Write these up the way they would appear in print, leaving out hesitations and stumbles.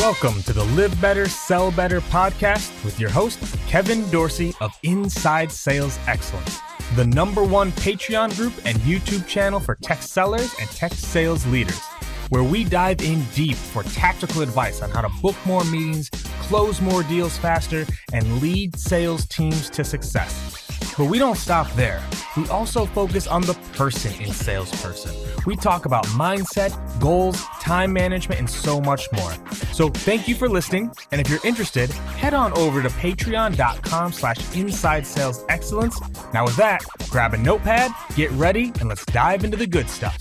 Welcome to the Live Better, Sell Better podcast with your host, Kevin Dorsey of Inside Sales Excellence, the #1 Patreon group and YouTube channel for tech sellers and tech sales leaders, where we dive in deep for tactical advice on how to book more meetings, close more deals faster, and lead sales teams to success. But we don't stop there. We also focus on the person in salesperson. We talk about mindset, goals, time management, and so much more. So thank you for listening. And if you're interested, head on over to patreon.com/inside sales excellence. Now with that, grab a notepad, get ready, and let's dive into the good stuff.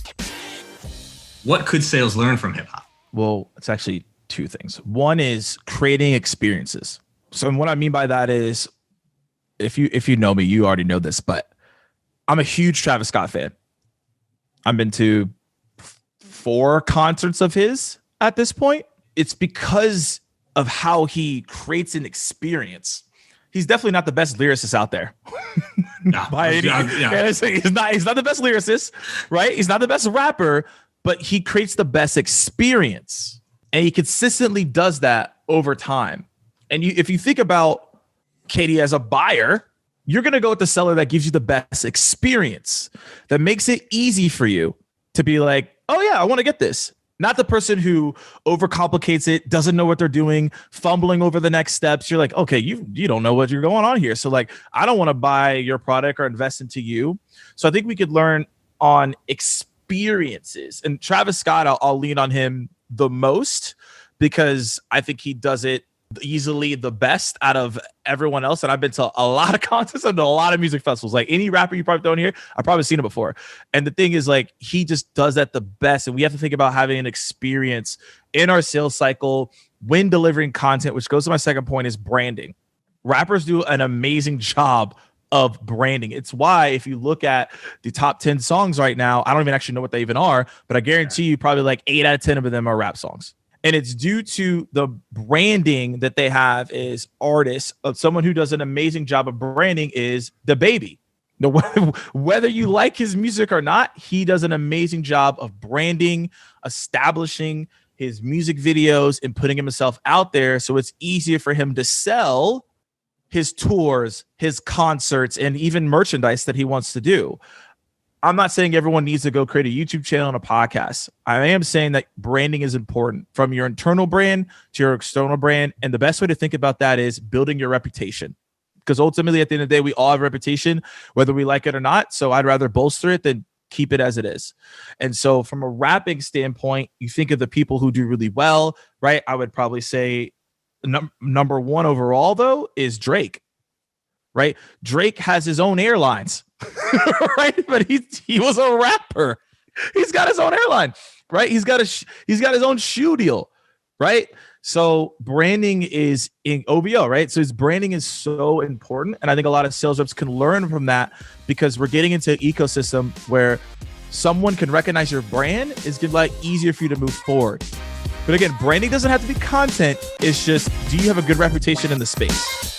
What could sales learn from hip hop? Well, it's actually two things. One is creating experiences. So what I mean by that is, if you know me, you already know this, but I'm a huge Travis Scott fan. I've been to 4 concerts of his at this point. It's because of how he creates an experience. He's definitely not the best lyricist out there. He's not the best lyricist, right? He's not the best rapper, but he creates the best experience. And he consistently does that over time. And if you think about Katie as a buyer, you're going to go with the seller that gives you the best experience, that makes it easy for you to be like, oh yeah, I want to get this. Not the person who overcomplicates it, doesn't know what they're doing, fumbling over the next steps. You're like, okay, you don't know what you're going on here. So like, I don't want to buy your product or invest into you. So I think we could learn on experiences. And Travis Scott, I'll lean on him the most because I think he does it easily the best out of everyone else. And I've been to a lot of concerts and a lot of music festivals. Like any rapper you probably don't hear, I've probably seen it before. And the thing is, like, he just does that the best. And we have to think about having an experience in our sales cycle when delivering content, which goes to my second point, is branding. Rappers do an amazing job of branding. It's why if you look at the top 10 songs right now, I don't even actually know what they even are, but I guarantee you probably like 8 out of 10 of them are rap songs. And it's due to the branding that they have as artists. Of someone who does an amazing job of branding is DaBaby. Whether you like his music or not, he does an amazing job of branding, establishing his music videos, and putting himself out there. So it's easier for him to sell his tours, his concerts, and even merchandise that he wants to do. I'm not saying everyone needs to go create a YouTube channel and a podcast. I am saying that branding is important, from your internal brand to your external brand. And the best way to think about that is building your reputation. Because ultimately, at the end of the day, we all have a reputation, whether we like it or not. So I'd rather bolster it than keep it as it is. And so from a rapping standpoint, you think of the people who do really well, right? I would probably say number 1 overall, though, is Drake. Right? Drake has his own airlines, right? But he was a rapper. He's got his own airline, right? He's got his own shoe deal, right? So branding is in OVO, right? So his branding is so important. And I think a lot of sales reps can learn from that, because we're getting into an ecosystem where someone can recognize your brand. Is like easier for you to move forward. But again, branding doesn't have to be content. It's just, do you have a good reputation in the space?